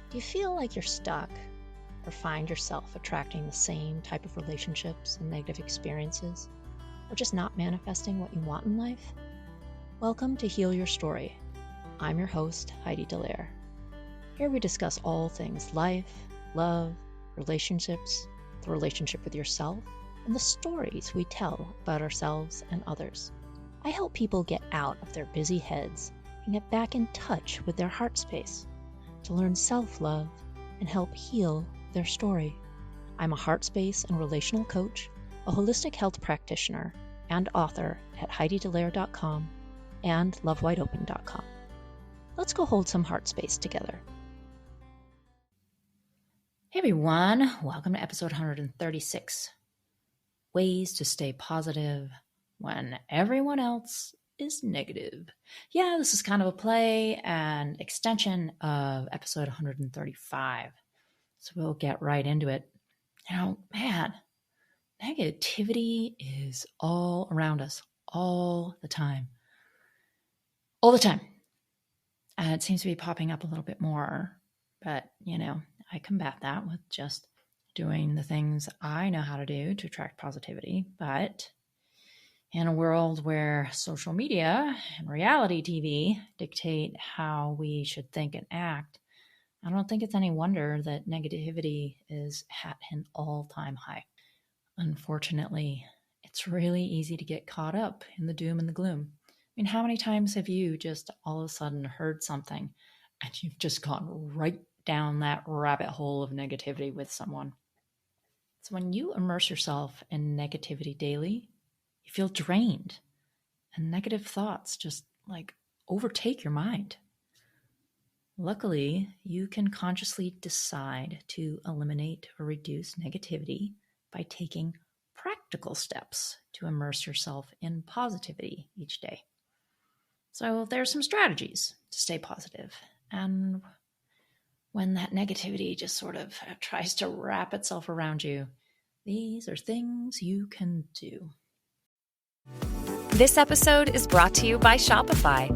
Do you feel like you're stuck or find yourself attracting the same type of relationships and negative experiences, or just not manifesting what you want in life? Welcome to Heal Your Story. I'm your host, Heidi. Here we discuss all things life, love, relationships, the relationship with yourself, and the stories we tell about ourselves and others. I help people get out of their busy heads and get back in touch with their heart space to learn self-love and help heal their story. I'm a heart space and relational coach, a holistic health practitioner, and author at HeidiDelaire.com and LoveWideOpen.com. Let's go hold some heart space together. Hey everyone, welcome to episode 136. Ways to stay positive when everyone else is negative. Yeah, this is kind of a play and extension of episode 135. So we'll get right into it. Man, negativity is all around us all the time. All the time. It seems to be popping up a little bit more, but I combat that with just doing the things I know how to do to attract positivity. But in a world where social media and reality TV dictate how we should think and act, I don't think it's any wonder that negativity is at an all-time high. Unfortunately, it's really easy to get caught up in the doom and the gloom. I mean, how many times have you just all of a sudden heard something and you've just gone right down that rabbit hole of negativity with someone? So when you immerse yourself in negativity daily, you feel drained and negative thoughts just overtake your mind. Luckily, you can consciously decide to eliminate or reduce negativity by taking practical steps to immerse yourself in positivity each day. So there's some strategies to stay positive. And when that negativity just sort of tries to wrap itself around you, these are things you can do. This episode is brought to you by Shopify.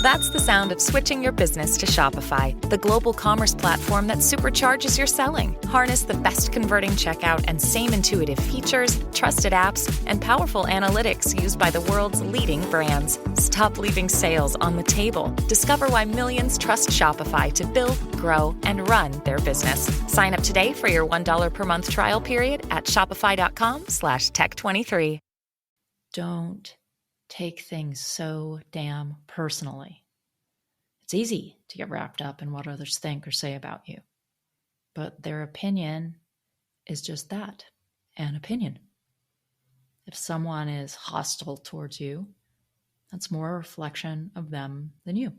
That's the sound of switching your business to Shopify, the global commerce platform that supercharges your selling. Harness the best converting checkout and same intuitive features, trusted apps, and powerful analytics used by the world's leading brands. Stop leaving sales on the table. Discover why millions trust Shopify to build, grow, and run their business. Sign up today for your $1 per month trial period at shopify.com/tech23. Don't take things so damn personally. It's easy to get wrapped up in what others think or say about you, but their opinion is just that, an opinion. If someone is hostile towards you, that's more a reflection of them than you.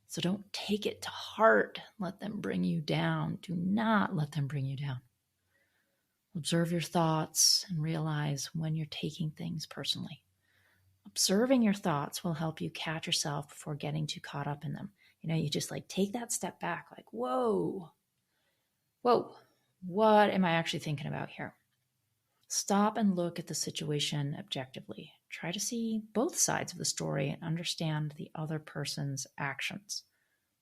So don't take it to heart. Let them bring you down. Do not let them bring you down. Observe your thoughts and realize when you're taking things personally. Observing your thoughts will help you catch yourself before getting too caught up in them. You just take that step back, whoa, what am I actually thinking about here? Stop and look at the situation objectively. Try to see both sides of the story and understand the other person's actions.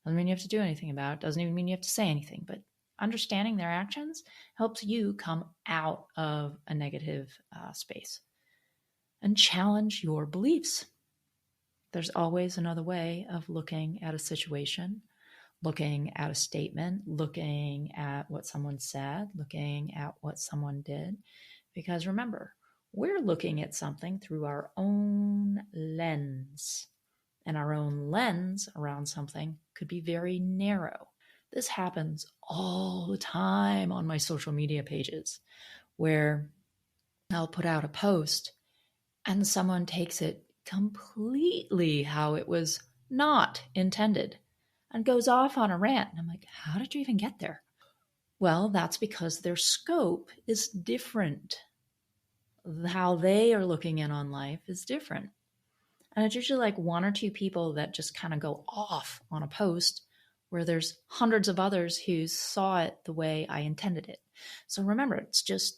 Doesn't mean you have to do anything about it. Doesn't even mean you have to say anything, but understanding their actions helps you come out of a negative space and challenge your beliefs. There's always another way of looking at a situation, looking at a statement, looking at what someone said, looking at what someone did. Because remember, we're looking at something through our own lens. And our own lens around something could be very narrow. This happens all the time on my social media pages, where I'll put out a post and someone takes it completely how it was not intended and goes off on a rant. And I'm like, how did you even get there? Well, that's because their scope is different. How they are looking in on life is different. And it's usually one or two people that just kind of go off on a post where there's hundreds of others who saw it the way I intended it. So remember, it's just,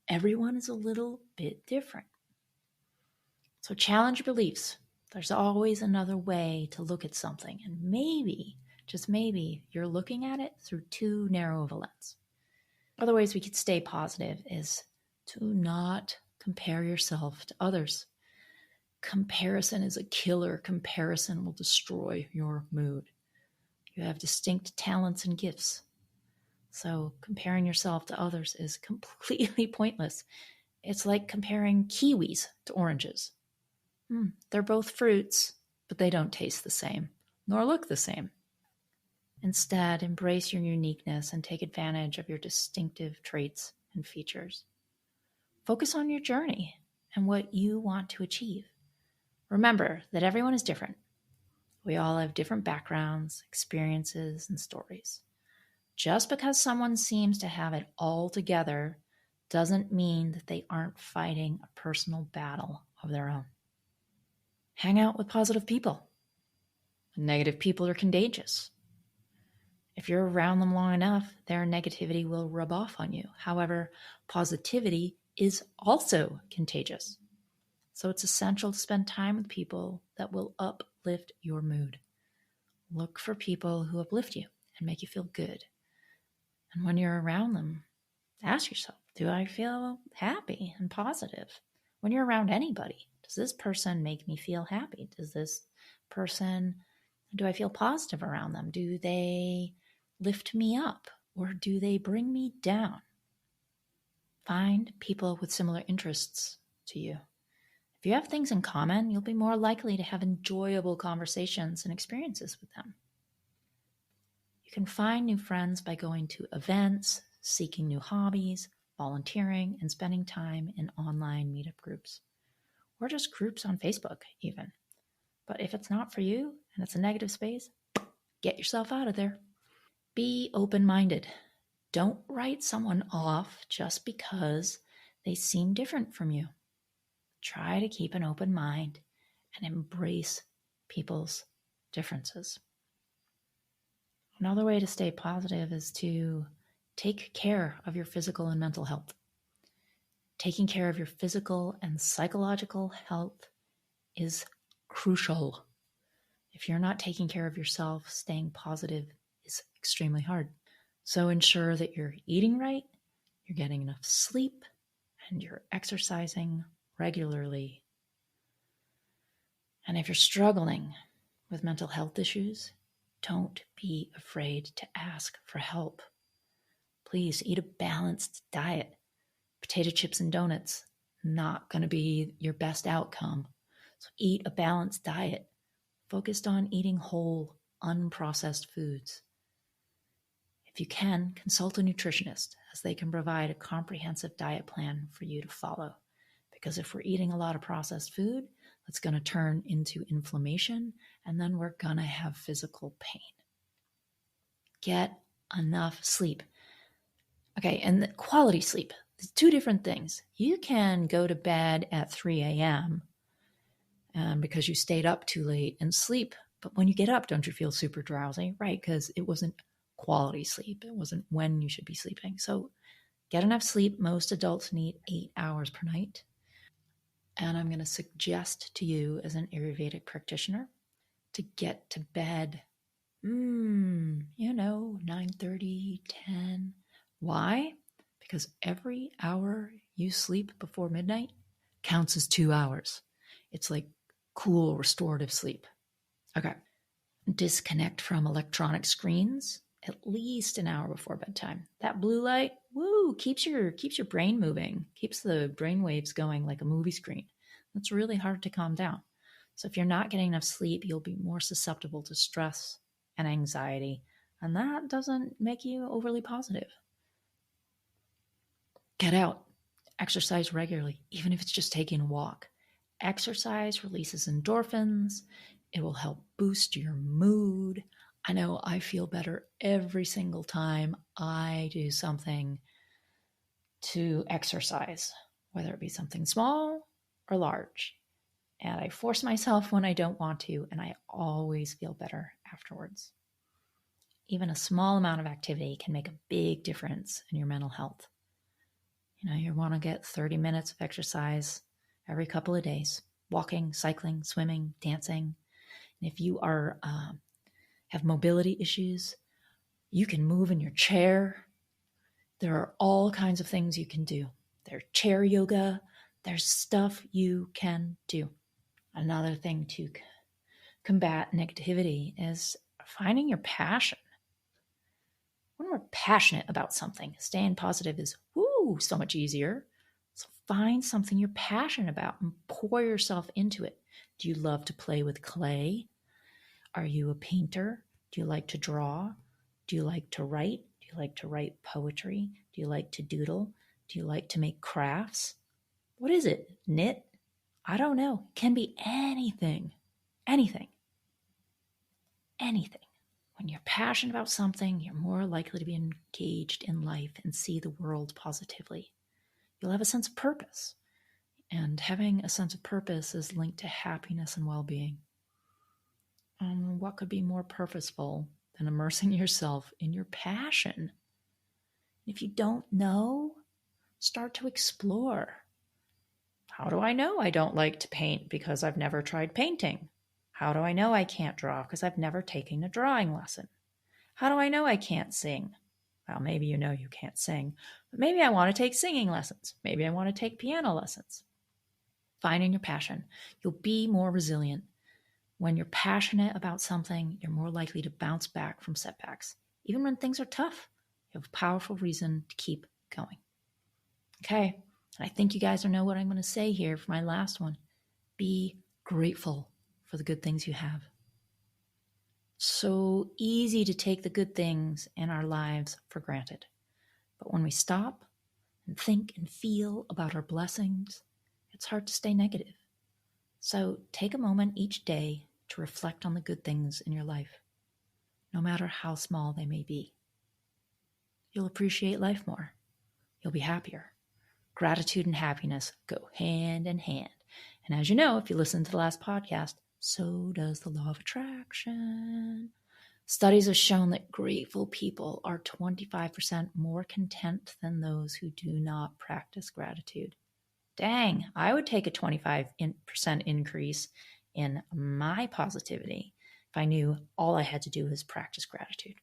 everyone is a little bit different. So challenge your beliefs. There's always another way to look at something. And maybe, Just maybe you're looking at it through too narrow of a lens. Other ways we could stay positive is to not compare yourself to others. Comparison is a killer. Comparison will destroy your mood. You have distinct talents and gifts. So comparing yourself to others is completely pointless. It's like comparing kiwis to oranges. They're both fruits, but they don't taste the same, nor look the same. Instead, embrace your uniqueness and take advantage of your distinctive traits and features. Focus on your journey and what you want to achieve. Remember that everyone is different. We all have different backgrounds, experiences, and stories. Just because someone seems to have it all together doesn't mean that they aren't fighting a personal battle of their own. Hang out with positive people. Negative people are contagious. If you're around them long enough, their negativity will rub off on you. However, positivity is also contagious. So it's essential to spend time with people that will uplift your mood. Look for people who uplift you and make you feel good. And when you're around them, ask yourself, do I feel happy and positive? When you're around anybody, does this person make me feel happy? Do I feel positive around them? Do they lift me up or do they bring me down? Find people with similar interests to you. If you have things in common, you'll be more likely to have enjoyable conversations and experiences with them. You can find new friends by going to events, seeking new hobbies, volunteering, and spending time in online meetup groups, or just groups on Facebook even. But if it's not for you and it's a negative space, get yourself out of there. Be open-minded. Don't write someone off just because they seem different from you. Try to keep an open mind and embrace people's differences. Another way to stay positive is to take care of your physical and mental health. Taking care of your physical and psychological health is crucial. If you're not taking care of yourself, staying positive is extremely hard. So ensure that you're eating right, you're getting enough sleep, and you're exercising regularly. And if you're struggling with mental health issues, don't be afraid to ask for help. Please eat a balanced diet. Potato chips and donuts, not going to be your best outcome. So eat a balanced diet, focused on eating whole, unprocessed foods. If you can, consult a nutritionist, as they can provide a comprehensive diet plan for you to follow. Because if we're eating a lot of processed food, that's going to turn into inflammation, and then we're going to have physical pain. Get enough sleep. Okay, and the quality sleep. There's two different things. You can go to bed at 3 a.m. Because you stayed up too late and sleep. But when you get up, don't you feel super drowsy? Right, because it wasn't quality sleep. It wasn't when you should be sleeping. So get enough sleep. Most adults need 8 hours per night. And I'm going to suggest to you as an Ayurvedic practitioner to get to bed, 9:30, 10. Why? Because every hour you sleep before midnight counts as 2 hours. It's like cool, restorative sleep. Okay. Disconnect from electronic screens at least an hour before bedtime. That blue light, keeps your brain moving, keeps the brain waves going like a movie screen. That's really hard to calm down. So if you're not getting enough sleep, you'll be more susceptible to stress and anxiety, and that doesn't make you overly positive. Get out, exercise regularly, even if it's just taking a walk. Exercise releases endorphins. It will help boost your mood. I know I feel better every single time I do something to exercise, whether it be something small or large. And I force myself when I don't want to, and I always feel better afterwards. Even a small amount of activity can make a big difference in your mental health. You want to get 30 minutes of exercise every couple of days, walking, cycling, swimming, dancing. And if you are have mobility issues, you can move in your chair. There are all kinds of things you can do. There's chair yoga. There's stuff you can do. Another thing to combat negativity is finding your passion. When we're passionate about something, staying positive is so much easier. So find something you're passionate about and pour yourself into it. Do you love to play with clay? Are you a painter? Do you like to draw? Do you like to write? Do you like to write poetry? Do you like to doodle? Do you like to make crafts? What is it? Knit? I don't know. It can be anything. Anything. Anything. When you're passionate about something, you're more likely to be engaged in life and see the world positively. You'll have a sense of purpose. And having a sense of purpose is linked to happiness and well-being. What could be more purposeful than immersing yourself in your passion? If you don't know, start to explore. How do I know I don't like to paint? Because I've never tried painting. How do I know I can't draw? Because I've never taken a drawing lesson. How do I know I can't sing? Well, maybe you know you can't sing, but maybe I want to take singing lessons. Maybe I want to take piano lessons. Finding your passion. You'll be more resilient. When you're passionate about something, you're more likely to bounce back from setbacks. Even when things are tough, you have a powerful reason to keep going. Okay, and I think you guys know what I'm going to say here for my last one. Be grateful for the good things you have. So easy to take the good things in our lives for granted. But when we stop and think and feel about our blessings, it's hard to stay negative. So take a moment each day to reflect on the good things in your life, no matter how small they may be. You'll appreciate life more. You'll be happier. Gratitude and happiness go hand in hand. And as you know, if you listen to the last podcast, so does the law of attraction. Studies have shown that grateful people are 25% more content than those who do not practice gratitude. Dang, I would take a 25% increase in my positivity if I knew all I had to do was practice gratitude.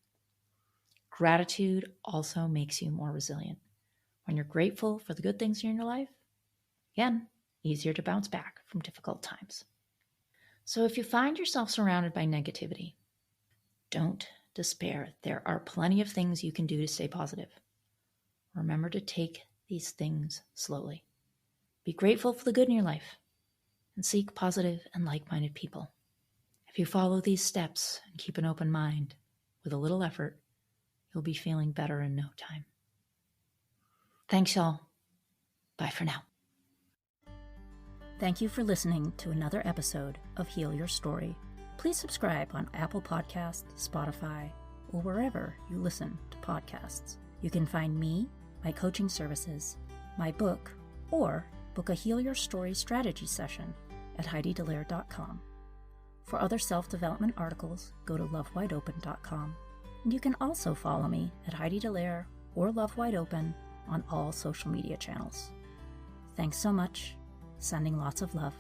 Gratitude also makes you more resilient. When you're grateful for the good things in your life, again, easier to bounce back from difficult times. So if you find yourself surrounded by negativity, don't despair. There are plenty of things you can do to stay positive. Remember to take these things slowly. Be grateful for the good in your life and seek positive and like-minded people. If you follow these steps and keep an open mind, with a little effort, you'll be feeling better in no time. Thanks, y'all. Bye for now. Thank you for listening to another episode of Heal Your Story. Please subscribe on Apple Podcasts, Spotify, or wherever you listen to podcasts. You can find me, my coaching services, my book, or book a Heal Your Story strategy session at HeidiDelaire.com. For other self-development articles, go to lovewideopen.com. And you can also follow me at Heidi Delaire or Love Wide Open on all social media channels. Thanks so much. Sending lots of love.